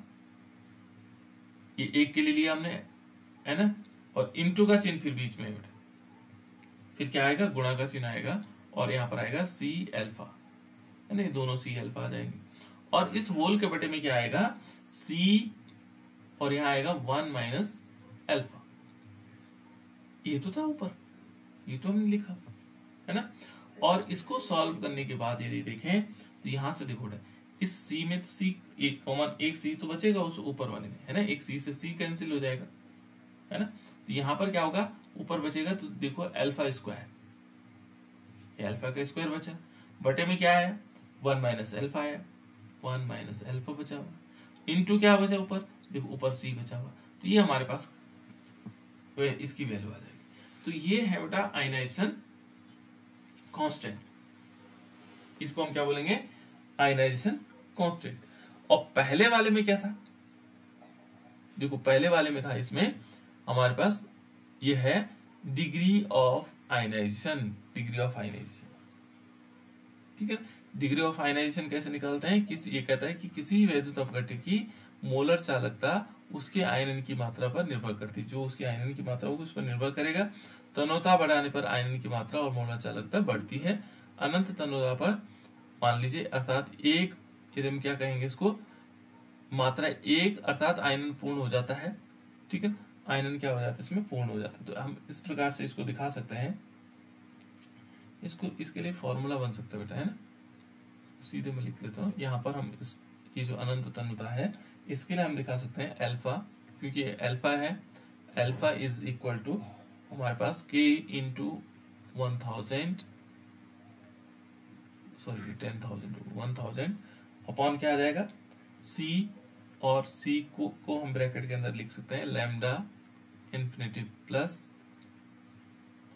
ये एक के लिए लिया हमने, है ना, और इंटू का चिन्ह फिर बीच में, फिर क्या आएगा, गुणा का चिन्ह आएगा, और यहाँ पर आएगा C अल्फा, है ना, ये दोनों C अल्फा आ जाएंगे, और इस होल के बटे में क्या आएगा, C, और यहाँ आएगा 1 माइनस अल्फा, ये तो था ऊपर, ये तो हमने लिखा, है ना। और इसको सॉल्व करने के बाद यदि देखें तो यहां से देखो, इस C में तो C एक कॉमन, एक C तो बचेगा उस ऊपर वाले में, है ना, एक C से C कैंसिल हो जाएगा, है ना। तो यहां पर क्या होगा, ऊपर बचेगा, तो देखो अल्फा स्क्वायर, अल्फा का स्क्वायर बचा, बटे में क्या है, 1 माइनस अल्फा आया, 1 माइनस अल्फा बचा हुआ, इंटू क्या बचा ऊपर, देखो ऊपर C बचा हुआ, तो ये हमारे पास इसकी वैल्यू आ जाएगी। तो तो ये है बेटा आयनाइजेशन कांस्टेंट, इसको हम क्या बोलेंगे, आयनाइजेशन कांस्टेंट। और पहले वाले में क्या था, देखो पहले वाले में था, इसमें हमारे पास ये है degree of ionization, degree of ionization, ठीक है। डिग्री ऑफ आयनाइजेशन कैसे निकालते हैं, ये कहता है कि किसी वैद्युत अपघट्य की मोलर चालकता उसके आयनन की मात्रा पर निर्भर करती है, जो उसकी आयनन की मात्रा होगी उस पर निर्भर करेगा। तन्यता बढ़ाने पर आयनन की मात्रा और मोलर चालकता बढ़ती है। अनंत तन्यता पर मान लीजिए, अर्थात एक, यदि हम क्या कहेंगे इसको, मात्रा एक अर्थात आयनन पूर्ण हो जाता है, ठीक है, आयनन क्या हो जाता है इसमें, पूर्ण हो जाता है। तो हम इस प्रकार से इसको दिखा सकते हैं, इसको, इसके लिए फॉर्मूला बन सकता है बेटा, है ना, सीधे मैं लिख लेता हूँ यहाँ पर। हम इस, ये जो अनंत तन्यता है, इसके लिए हम दिखा सकते हैं अल्फा, क्योंकि अल्फा है, अल्फा इज इक्वल टू हमारे पास k इंटू 1000, सॉरी 10,000 अपॉन क्या आ जाएगा c, और c को हम ब्रैकेट के अंदर लिख सकते हैं लैम्डा इन्फिनिटी प्लस,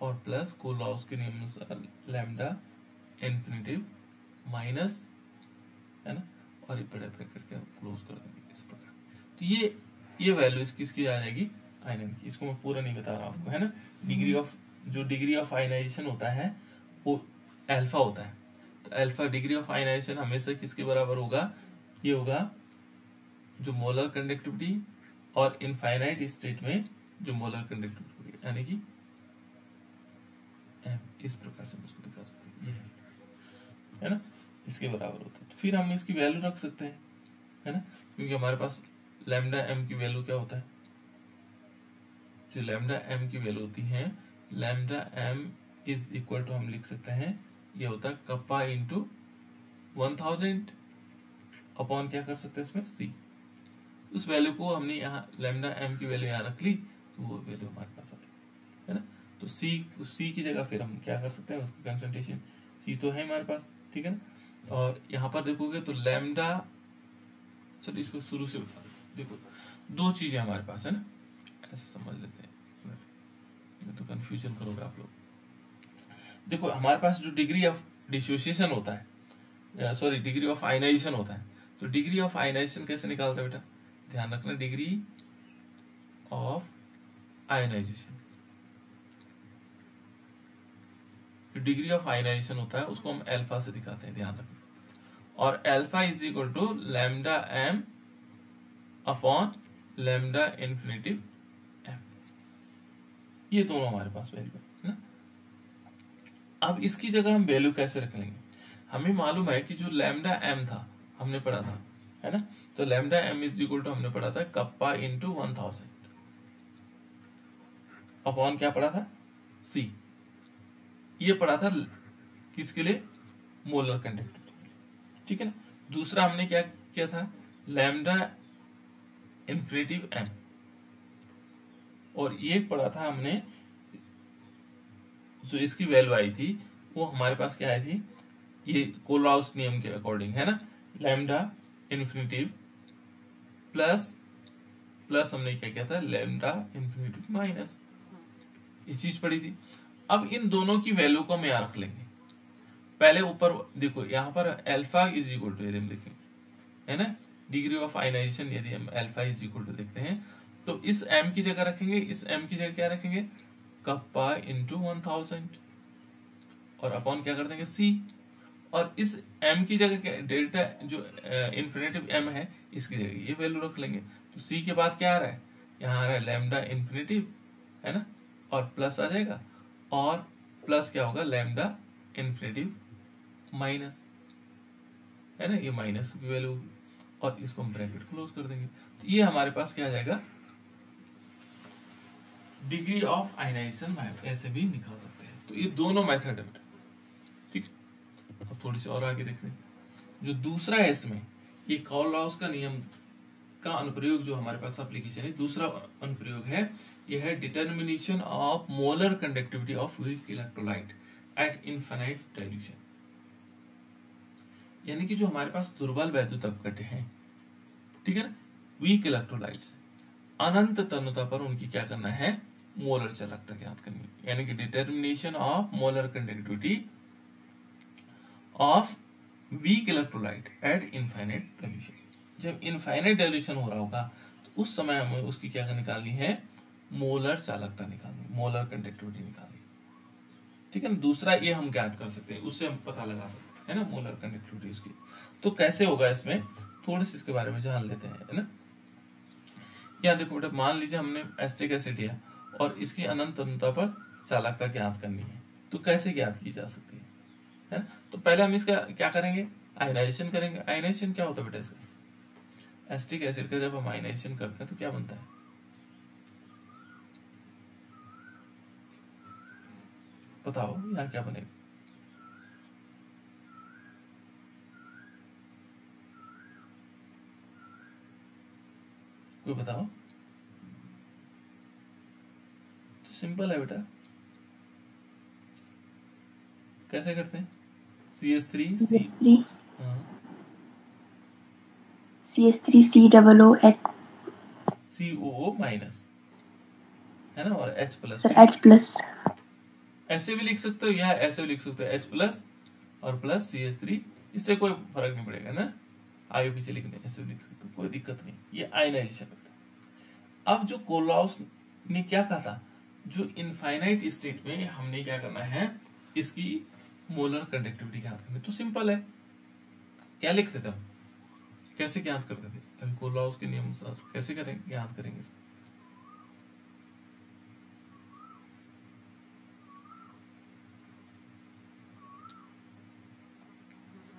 और प्लस कोलॉस के नियम अनुसार लैम्डा इन्फिनिटी माइनस, है ना, और ये बड़े ब्रैकेट के क्लोज कर देंगे इस प्रकार। तो ये वैल्यू इसकी आ जाएगी आयनन की, इसको मैं पूरा नहीं बता रहा हूँ, है ना। डिग्री ऑफ, जो डिग्री ऑफ आयनाइजेशन होता है वो अल्फा होता है। तो अल्फा डिग्री ऑफ आयनाइजेशन हमेशा किसके बराबर होगा, ये होगा जो मोलर कंडक्टिविटी और इनफाइनाइट स्टेट में जो मोलर कंडक्टिविटी होगी, यानी कि इस प्रकार से हम उसको दिखा सकते हैं, ये है ना, इसके बराबर होता है। तो फिर हम इसकी वैल्यू रख सकते हैं, है ना, क्योंकि हमारे पास लैम्डा एम की वैल्यू क्या होता है, जो लैम्डा एम की वैल्यू होती है, lambda M is equal to हम लिख सकते हैं, ये होता है कप्पा इंटू 1000 अपॉन क्या कर सकते हैं इसमें सी। उस वैल्यू को हमने यहाँ लैम्डा एम की वैल्यू यहाँ रख ली, तो वो वैल्यू हमारे पास आ गई, है ना। तो सी की जगह फिर हम क्या कर सकते हैं, उसकी कंसंट्रेशन सी तो है हमारे पास, ठीक है ना। और यहाँ पर देखोगे तो लैम्डा, चलो इसको शुरू से बता देखो, दो चीजें हमारे पास है ना, ऐसे समझ लेते हैं, तो कंफ्यूजन करोगे आप लोग। देखो हमारे पास जो डिग्री ऑफ डिसोसिएशन होता है, सॉरी डिग्री ऑफ आयनाइजेशन होता है, तो डिग्री ऑफ आयनाइजेशन कैसे निकालते हैं बेटा, ध्यान रखना, degree of ionization, degree of ionization होता है उसको हम अल्फा से दिखाते हैं, ध्यान रखना। और alpha is equal to lambda M upon lambda infinitive M, ये दोनों हमारे पास वैल्यू है ना। अब इसकी जगह हम वैल्यू कैसे रख लेंगे, हमें मालूम है कि जो लैम्डा एम था हमने पढ़ा था, है ना, तो lambda M is equal to हमने पढ़ा था कप्पा इंटू 1000 अपॉन क्या पढ़ा था सी, ये पढ़ा था किसके लिए, मोलर कंडक्टिविटी, ठीक है ना। दूसरा हमने क्या किया था, लैम्डा इन्फिनिटिव एम, और ये पढ़ा था हमने, जो इसकी वैल्यू आई थी वो हमारे पास क्या आई थी, ये कोलराउस नियम के अकॉर्डिंग, है ना, लैम्डा इन्फिनिटिव प्लस हमने क्या किया था, लैम्डा इन्फिनिटिव माइनस, ये चीज पढ़ी थी। अब इन दोनों की वैल्यू को हम यहाँ रख लेंगे, पहले ऊपर देखो यहाँ पर अल्फा इज इक्वल टू, यदि हम लिखेंगे, है ना, डिग्री ऑफ आयनाइजेशन यदि हम अल्फा इज इक्वल टू देखते हैं, तो इस m की जगह रखेंगे, इस m की जगह क्या रखेंगे, कप्पा इंटू 1000, और अपॉन क्या कर देंगे c, और इस m की जगह क्या, डेल्टा जो इन्फिनिटिव m है इसकी जगह ये वैल्यू रख लेंगे। तो c के बाद क्या आ रहा है, यहाँ आ रहा है लैम्डा इन्फिनिटिव, है ना, और प्लस आ जाएगा, और प्लस क्या होगा, लैम्डा इन्फिनिटिव माइनस, है ना, ये माइनस की वैल्यू होगी, और इसको हम ब्रैकेट क्लोज कर देंगे। तो ये हमारे पास क्या आ जाएगा, डिग्री ऑफ आयनाइजेशन, ऐसे भी निकाल सकते हैं। तो ये दोनों मेथड है, ठीक। अब थोड़ी सी और आगे देखते हैं, जो दूसरा है इसमें, ये कोलराउस का नियम का अनुप्रयोग जो हमारे पास एप्लीकेशन है, दूसरा अनुप्रयोग है, यह है determination of molar conductivity of weak electrolyte eight infinite dilution, यानी कि जो हमारे पास दुर्बल वैद्युत अपघट्य हैं, ठीक है ना, वीक इलेक्ट्रोलाइट्स, अनंत तन्यता पर उनकी क्या करना है, मोलर चालकता ज्ञात करनी है, यानी कि determination of molar conductivity of weak electrolyte eight infinite dilution. जब इनफाइनाइट डाइल्यूशन हो रहा होगा तो उस समय हमें उसकी क्या निकालनी है, मोलर चालकता निकालनी, मोलर कंडक्टिविटी निकालनी। ठीक है ना। दूसरा ये हम ज्ञात कर सकते हैं, उससे हम पता लगा सकते हैं ना मोलर कंडक्टिविटी उसकी। तो कैसे होगा इसमें, थोड़ी सी इसके बारे में जान लेते हैं, है ना। यहाँ देखो बेटा, मान लीजिए हमने एसिटिक एसिड लिया और इसकी अनंत अनुता पर चालकता ज्ञात करनी है, तो कैसे ज्ञात की जा सकती है ना। तो पहले हम इसका क्या करेंगे, आयनाइजेशन करेंगे। आयनाइजेशन क्या होता है बेटा इसका, एसिटिक एसिड का जब हम आयनाइजेशन करते हैं तो क्या बनता है, बताओ यहाँ क्या बनेगा। कोई बताओ। तो सिंपल है बेटा, कैसे करते हैं, CH3 CH3COOH COO माइनस, है ना, और H plus. Sir H plus ऐसे भी लिख सकते हो या ऐसे भी लिख सकते हो, H प्लस और प्लस CH3, इससे कोई फर्क नहीं पड़ेगा ना, आगे पीछे लिखने ऐसे भी लिख सकते हो, कोई दिक्कत नहीं। ये आयनाइजेशन होता है। अब जो कोलराउस ने क्या कहा था, जो इनफाइनाइट स्टेट में हमने क्या करना है, इसकी मोलर कंडक्टिविटी ज्ञात करनी। तो सिंपल है, क्या लिखते थे हम, कैसे ज्ञात करते थे, अभी कोलराउस के नियम अनुसार कैसे करेंगे, ज्ञात करेंगे इसको।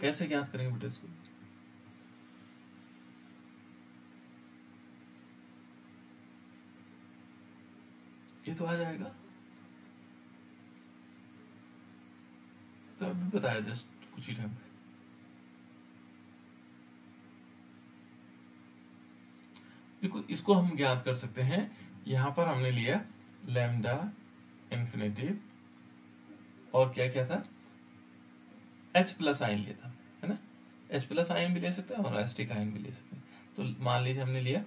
कैसे ज्ञात करेंगे बेटा इसको, ये तो आ जाएगा, तो अभी बताया जस्ट कुछ ही टाइम में। देखो इसको हम ज्ञात कर सकते हैं, यहां पर हमने लिया लैम्डा इन्फिनिटिव और क्या क्या था, H प्लस आयन लिया था, है ना। H प्लस आयन भी ले सकते हैं और एसिटिक आयन भी ले सकते हैं। तो मान लीजिए हमने लिया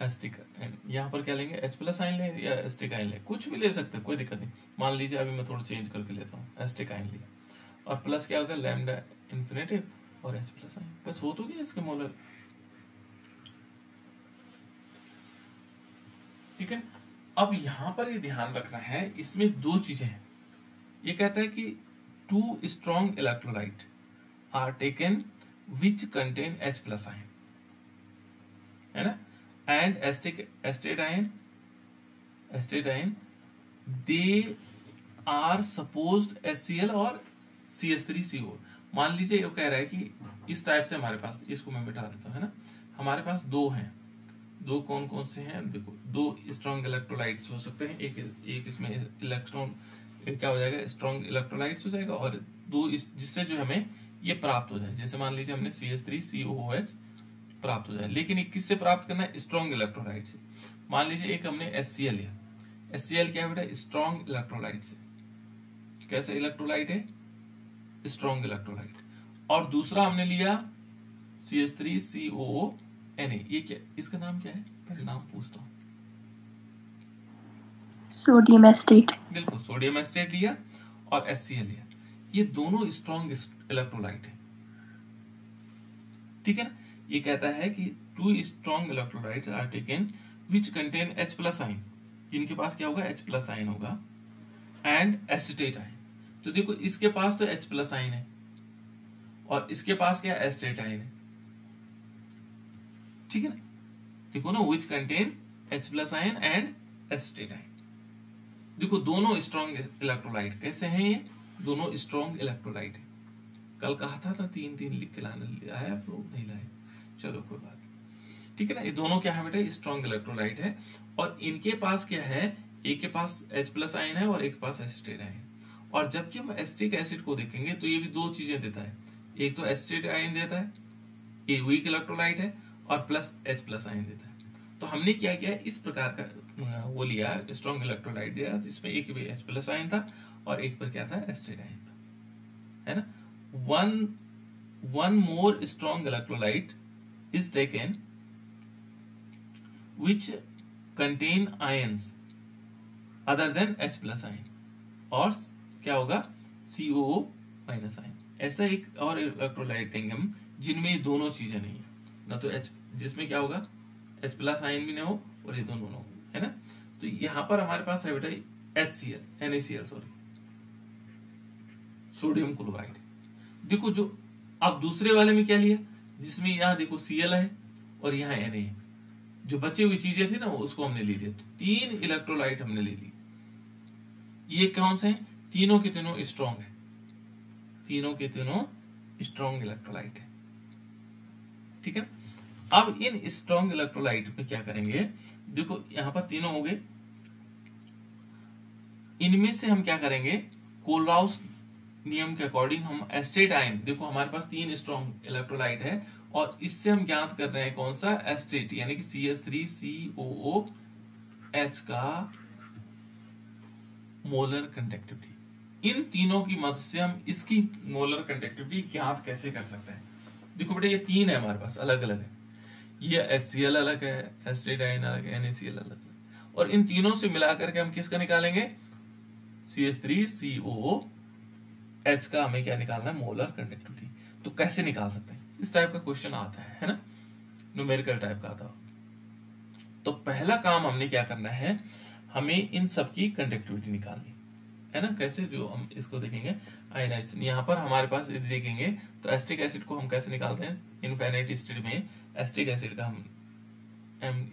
एसिटिक आयन, यहाँ पर क्या लेंगे, H प्लस आयन ले या एसिटिक आयन ले, कुछ भी ले सकते हैं, कोई दिक्कत नहीं। मान लीजिए अभी मैं थोड़ा चेंज करके लेता हूँ, एसिटिक आयन लिया और प्लस क्या होगा, लैम्डा इन्फिनिटिव और H प्लस आयन, बस हो तो गया इसके मोलर। ठीक है। अब यहां पर ये ध्यान रखना है, इसमें दो चीजें हैं। ये कहता है कि 2 strong electrolyte are taken which contain H plus ion, है ना, and acetate ion they are supposed HCl और CH3CO। मान लीजिए ये कह रहा है कि इस टाइप से हमारे पास, इसको मैं बिठा देता हूं, है ना, हमारे पास दो हैं, दो कौन कौन से हैं, देखो दो स्ट्रॉन्ग इलेक्ट्रोलाइट्स हो सकते हैं, एक इसमें इलेक्ट्रॉन क्या हो जाएगा, स्ट्रॉन्ग इलेक्ट्रोलाइट्स हो जाएगा, और दो जिससे जो हमें ये प्राप्त हो जाए, जैसे मान लीजिए हमने CH3COOH प्राप्त हो जाए, लेकिन एक किससे प्राप्त करना है, स्ट्रॉन्ग इलेक्ट्रोलाइट से। मान लीजिए एक हमने HCl लिया, HCl क्या है बेटा, स्ट्रॉन्ग इलेक्ट्रोलाइट से। कैसे इलेक्ट्रोलाइट है, स्ट्रॉन्ग इलेक्ट्रोलाइट। और दूसरा हमने लिया CH3COONA, ये क्या, इसका नाम क्या है, पहले नाम पूछता हूँ। सोडियम एस्टेट, बिल्कुल, सोडियम एस्टेट लिया और HCl लिया, ये दोनों स्ट्रॉन्ग इलेक्ट्रोलाइट है। ठीक है ना। ये कहता है कि 2 strong electrolyte are taken which contain H plus ion, जिनके पास क्या होगा, H प्लस आयन होगा, एंड एसिटेट आयन। तो देखो इसके पास तो H प्लस आयन है और इसके पास क्या, एसिटेट आयन है। ठीक है ना, देखो ना, विच contain H plus ion and acetate ion. देखो दोनों स्ट्रॉन्ग इलेक्ट्रोलाइट कैसे हैं, ये दोनों स्ट्रॉन्ग इलेक्ट्रोलाइट है। कल कहा था ना 3 लिख के लाना, आया आप लोग नहीं लाए, चलो कोई बात नहीं। ठीक है ना, ये दोनों क्या है बेटा, स्ट्रॉन्ग इलेक्ट्रोलाइट है, और इनके पास क्या है, एक के पास H प्लस आयन है और एक के पास एसिटेट आयन। और जबकि हम एसिटिक एसिड को देखेंगे तो ये भी दो चीजें देता है, एक तो एसिटेट आयन देता है, ये वीक इलेक्ट्रोलाइट है, और प्लस H प्लस आयन देता है। तो हमने क्या किया, इस प्रकार का वो लिया, स्ट्रॉन्ग इलेक्ट्रोलाइट दिया, जिसमें एक भी H प्लस आयन था और एक पर क्या था, एसिटेट आयन था, है ना। One more strong electrolyte is taken which contain ions other than H plus ion, और क्या होगा COO माइनस आयन। ऐसा एक और इलेक्ट्रोलाइट लेंगे हम जिनमें ये दोनों चीजें नहीं है, ना तो H, जिसमें क्या होगा H प्लस आयन भी ना हो और ये दोनों ना हो, है ना। तो यहाँ पर हमारे पास है बेटा HCl NaCl sorry, sodium chloride. देखो जो अब दूसरे वाले में क्या लिया, जिसमें यहाँ देखो Cl है और यहाँ Na है, जो बची हुई चीजें थी ना उसको हमने ले लिया। तो 3 इलेक्ट्रोलाइट हमने ले ली। ये कौन से हैं, तीनों के तीनों स्ट्रॉन्ग है, तीनों के तीनों स्ट्रॉन्ग इलेक्ट्रोलाइट है, ठीक है। अब इन स्ट्रॉन्ग इलेक्ट्रोलाइट में क्या करेंगे, देखो यहां पर तीनों हो गए, इनमें से हम क्या करेंगे, कोलराउस नियम के अकॉर्डिंग हम एस्टेट आयन, देखो हमारे पास 3 स्ट्रॉन्ग इलेक्ट्रोलाइट है और इससे हम ज्ञात कर रहे हैं कौन सा एस्टेट, यानी कि CH3COOH का मोलर कंडक्टिविटी। इन तीनों की मदद से हम इसकी मोलर कंडक्टिविटी ज्ञात कैसे कर सकते हैं। देखो बेटा ये 3 है हमारे पास, अलग अलग है, ये HCl अलग है, एस्टेट आयन अलग है, NaCl अलग है, और इन तीनों से मिलाकर के हम किसका निकालेंगे, CH3COOH का हमें क्या निकालना है, मोलर कंडक्टिविटी। तो कैसे निकाल सकते हैं, इस टाइप का क्वेश्चन आता है ना, न्यूमेरिकल टाइप का आता है। तो पहला काम हमने क्या करना है, हमें इन सब की कंडक्टिविटी निकालनी है ना। कैसे, जो हम इसको देखेंगे आयनाइजेशन, यहाँ पर हमारे पास यदि देखेंगे तो एसिटिक एसिड को हम कैसे निकालते हैं, इनफाइनाइट स्टेट में एसिटिक एसिड का हम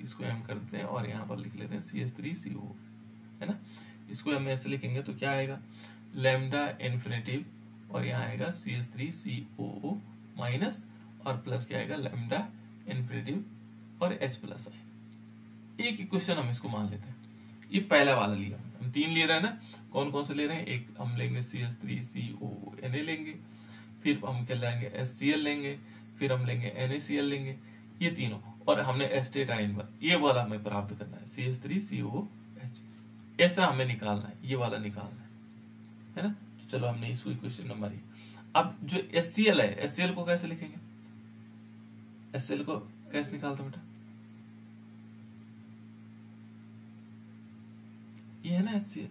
इसको M कर देते हैं और यहाँ पर लिख लेते हैं CH3CO, है ना। इसको हम ऐसे लिखेंगे तो क्या आएगा, लैम्डा इन्फिनिटिव और यहाँ आएगा CH3COO माइनस और प्लस क्या आएगा, लैम्डा इन्फिनिटिव और H प्लस आए। एक इक्वेशन हम इसको मान लेते हैं, ये पहला वाला लिया, हम 3 ले रहे हैं ना, कौन कौन से ले रहे हैं, एक हम लेंगे CH3COO Na लेंगे, फिर हम क्या लेंगे HCl लेंगे, फिर हम लेंगे NaCl लेंगे, ये तीनों, और हमने एस्टेट आयन ये वाला हमें प्राप्त करना है CH3COOH, ऐसा हमें निकालना है, ये वाला निकालना है ना। तो चलो हमने इसको इक्वेशन नंबर ही। अब जो HCl है, HCl को कैसे लिखेंगे, HCl को कैसे निकालते बेटा, ये है ना HCl,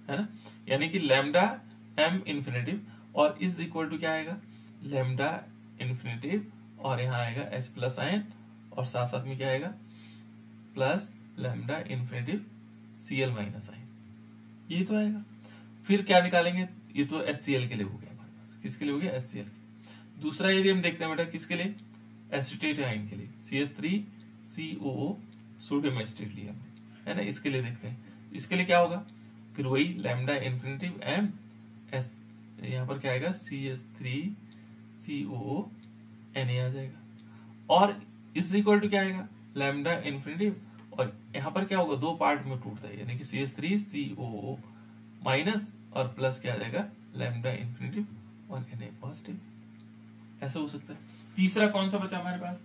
है ना, यानी कि लैम्डा M इन्फिनेटिव और इज इक्वल टू क्या आएगा, लैम्डा इन्फिनेटिव और यहाँ आएगा H प्लस आयन और साथ साथ में क्या आएगा, plus lambda infinitive Cl minus ion, ये तो आएगा। फिर क्या निकालेंगे, ये तो HCl के लिए हो गया हमारे पास, किसके लिए हो गया, HCl। दूसरा यदि हम देखते हैं बेटा किसके लिए, एसिटेट आयन के लिए, CH3COO सोडियम एसिटेट लिया हमने, है ना, इसके लिए देखते हैं, इसके लिए क्या होगा, फिर वही लैम्डा इन्फिनिटिव M S, यहाँ पर क्या आएगा CH3COO Na आ जाएगा, और इज इक्वल टू क्या आएगा, लैम्डा इन्फिनिटिव और यहाँ पर क्या होगा, 2 पार्ट में टूटता है, यानी कि CH3COO माइनस और प्लस क्या आ जाएगा, लैम्डा इन्फिनिटिव और Na पॉजिटिव। ऐसा हो सकता है। तीसरा कौन सा बचा हमारे पास,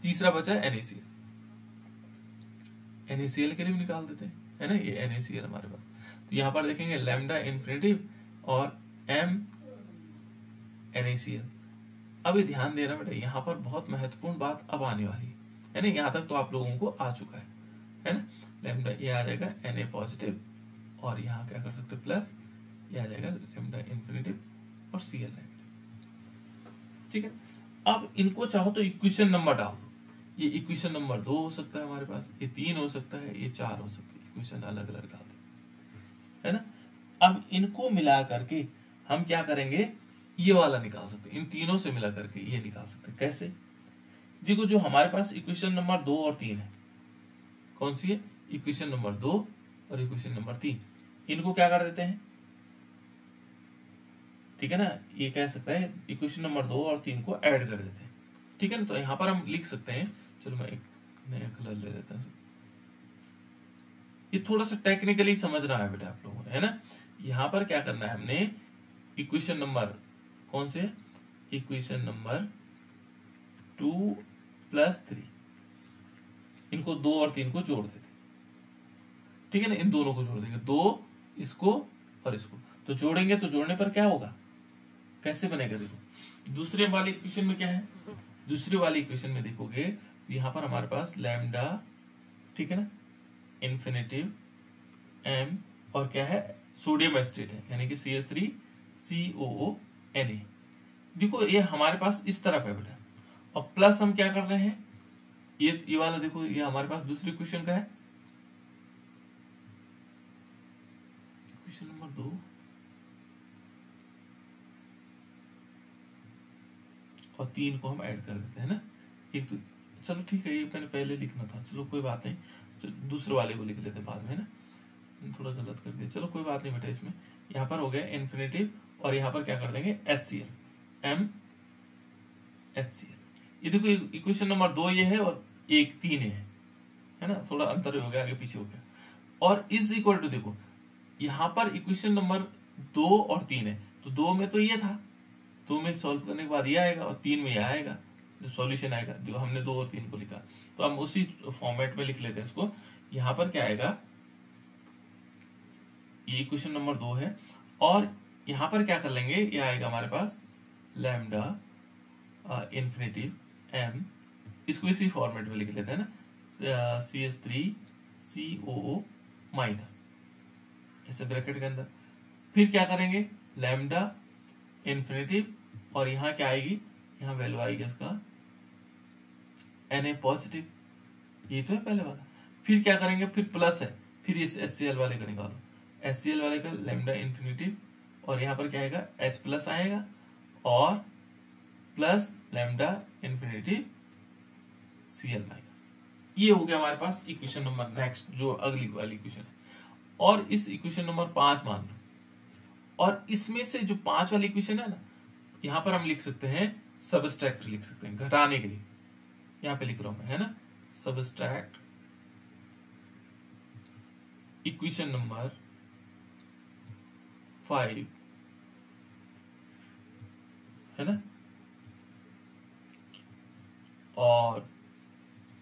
तीसरा बचा NaCl, NaCl के लिए भी निकाल देते हैं, है ना, ये NaCl हमारे पास। तो यहाँ पर देखेंगे लैम्डा इन्फिनिटिव और M NaCl। अभी ध्यान देना बेटा, यहाँ पर बहुत महत्वपूर्ण बात अब आने वाली है ना, यहाँ तक तो आप लोगों को आ चुका है ना, लैम्डा ये आ जाएगा Na पॉजिटिव और यहाँ क्या कर सकते हैं प्लस, ये आ जाएगा लैम्डा इन्फिनिटिव और Cl नेगेटिव, ठीक है। अब इनको चाहो तो इक्वेशन नंबर डाल दो, ये इक्वेशन नंबर 2 हो सकता है हमारे पास, ये 3 हो सकता है, ये 4 हो सकती है, इक्वेशन अलग अलग डाल दो, है ना। अब इनको मिला करके हम क्या करेंगे, ये वाला निकाल सकते हैं, इन तीनों से मिला करके ये निकाल सकते हैं। कैसे, देखो जो हमारे पास इक्वेशन नंबर 2 और 3 है, कौन सी है, इक्वेशन नंबर 2 और इक्वेशन नंबर 3, इनको क्या कर देते हैं, ठीक है ना, ये कह सकता है इक्वेशन नंबर 2 और 3 को ऐड कर देते हैं, ठीक है ना। तो यहां पर हम लिख सकते हैं, चलो मैं एक नया कलर ले लेता हूं, ये थोड़ा सा टेक्निकली समझना है बेटा आप लोगों ने, है ना। यहां पर क्या करना है, हमने इक्वेशन नंबर कौन से, इक्वेशन नंबर 2 + 3, इनको 2 और 3 को जोड़ देते, ठीक है ना, इन दोनों को जोड़ देंगे, 2 इसको और इसको, तो जोड़ेंगे तो जोड़ने पर क्या होगा, कैसे बनेगा, देखो दूसरे वाली इक्वेशन में क्या है, दूसरी वाली इक्वेशन में देखोगे तो यहां पर हमारे पास लैम्डा, ठीक है ना, इन्फिनिटिव M और क्या है, सोडियम एस्टेट है, यानी कि CH3COONA। देखो ये हमारे पास इस तरफ है बेटा, और प्लस हम क्या कर रहे हैं, ये वाला देखो, ये हमारे पास दूसरी क्वेश्चन का है, क्वेश्चन नंबर 2, और 3 को हम ऐड कर देते हैं ना। एक तो चलो ठीक है, ये मैंने पहले लिखना था, चलो कोई बात नहीं, चलो दूसरे वाले को लिख लेते हैं बाद में ना, थोड़ा गलत कर दिया, चलो कोई बात नहीं बेटा। इसमें यहाँ पर हो गया इन्फिनेटिव, और यहाँ पर क्या कर देंगे HCl, MHCl। ये देखो इक्वेशन नंबर 2 ये है, और 1 3 है ना, थोड़ा अंतर हो गया, आगे पीछे हो गया। और इज इक्वल टू, देखो यहाँ पर इक्वेशन नंबर 2 और 3 है, तो 2 में तो ये था, 2 में सॉल्व करने के बाद ये आएगा, और 3 में ये आएगा, जो सॉल्यूशन आएगा, जो हमने 2 और 3 को लिखा। तो हम उसी फॉर्मेट में लिख लेते हैं इसको। यहाँ पर क्या आएगा, ये इक्वेशन नंबर 2 है, और यहाँ पर क्या कर लेंगे, ये आएगा हमारे पास लैम्डा इन्फिनेटिव M, इसको इसी फॉर्मेट में लिख लेते हैं ना, CH3COO माइनस, ऐसे ब्रैकेट के अंदर। फिर क्या करेंगे, लैम्डा इन्फिनेटिव, और यहाँ क्या आएगी, यहाँ वैल्यू आएगी इसका Na पॉजिटिव, ये तो है पहले वाला। फिर क्या करेंगे, फिर प्लस है, फिर इस HCl वाले का निकालो, HCl वाले का लैम्डा इन्फिनेटिव, और यहाँ पर क्या आएगा, H प्लस आएगा, और plus lambda infinitive Cl minus. ये हो गया हमारे पास इक्वेशन नंबर नेक्स्ट, जो अगली वाली इक्वेशन है। और इस इक्वेशन नंबर 5 मान लो, और इसमें से जो 5 वाली इक्वेशन है ना, यहां पर हम लिख सकते हैं सबस्ट्रैक्ट, लिख सकते हैं घटाने के लिए, यहां पे लिख रहा हूं मैं, है ना, सबस्ट्रैक्ट इक्वेशन नंबर 5, है ना, और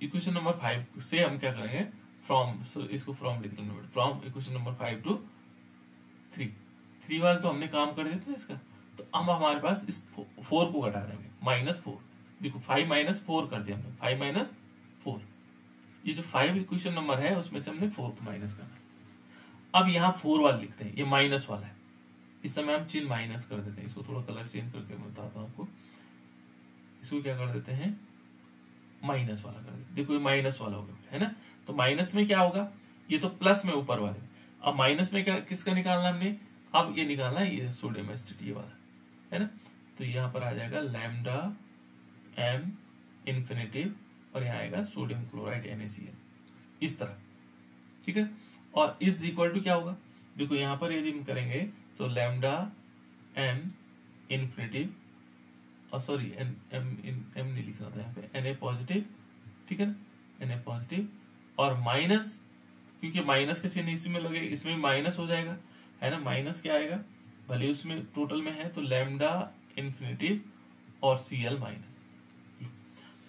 इक्वेशन नंबर 5 से हम क्या करेंगे, फ्रॉम, इसको फ्रॉम लिख लेना, फ्रॉम इक्वेशन नंबर 5 to 3 वाले तो हमने काम कर दिया था इसका। तो अब हमारे पास इस 4 को घटा देंगे, -4, देखो 5 - 4 कर दिया हमने, 5 - 4, ये जो 5 इक्वेशन नंबर है उसमें से हमने 4 को माइनस करना। अब यहाँ 4 वाला लिखते हैं, ये माइनस वाला है, इस समय हम चिन्ह माइनस कर देते हैं, इसको थोड़ा कलर चेंज करके मैं बताता हूँ आपको। इसको क्या कर देते हैं, माइनस वाला कर देते, देखो ये माइनस वाला हो गया, है ना। तो माइनस में क्या होगा, ये तो प्लस में ऊपर वाले, अब माइनस में क्या, किसका निकालना हमने, अब ये निकालना है, ये सोडियम एस्टेट ये वाला, है ना। तो यहाँ पर आ जाएगा लैम्डा M इन्फिनेटिव, और यहाँ आएगा सोडियम क्लोराइड NaCl, इस तरह, ठीक है। और इज इक्वल टू क्या होगा, देखो यहाँ पर यदि हम करेंगे तो लैम्डा M इन्फिनेटिव, और सॉरी M नहीं लिखा था यहाँ पे, Na पॉजिटिव, ठीक है ना, Na पॉजिटिव, और माइनस, क्योंकि माइनस का चिन्ह इसमें लगे, इसमें माइनस हो जाएगा, है ना, माइनस क्या आएगा, भले उसमें टोटल में है, तो लैम्डा इन्फिनेटिव और Cl माइनस।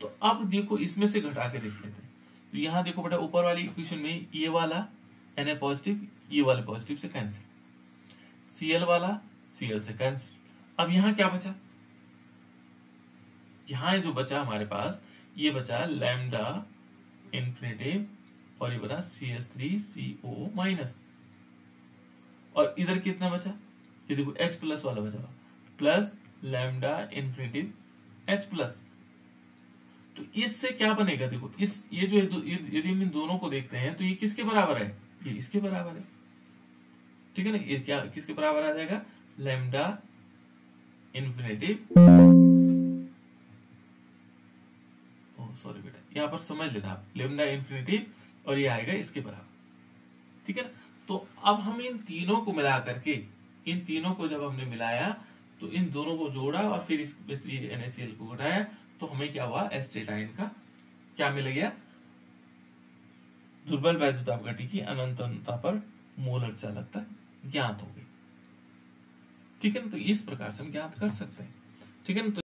तो अब देखो इसमें से घटा के देख लेते हैं, तो यहाँ देखो बेटा ऊपर वाली इक्वेशन में ये वाला Na पॉजिटिव, ये वाले पॉजिटिव से कैंसिल, Cl वाला Cl से कैंसिल। अब यहाँ क्या बचा, यहाँ जो बचा हमारे पास, ये बचा लैम्डा इन्फिनेटिव, और ये बना CH3COO माइनस, और इधर कितना बचा, ये देखो H प्लस वाला बचा, plus lambda infinitive H plus. तो इससे क्या बनेगा, देखो इस, ये जो यदि हम इन दोनों को देखते हैं तो ये किसके बराबर है, ये इसके बराबर है, ठीक है ना। ये क्या किसके बराबर आ जाएगा, लैम्डा इन्फिनेटिव, सॉरी बेटा यहाँ पर समझ लेना आप, लैम्डा इन्फिनेटिव, और ये आएगा इसके बराबर, ठीक है ना। तो अब हम इन तीनों को मिला करके, इन तीनों को जब हमने मिलाया तो इन दोनों को जोड़ा, और फिर इस NaCl को घटाया, तो हमें क्या हुआ, एस्टेट आयन का क्या मिल गया, दुर्बल वैद्युत अपघट्य की अनंतता पर मोलर चालकता ज्ञात हो गई, ठीक है ना। तो इस प्रकार से हम ज्ञात कर सकते हैं, ठीक है ना। तो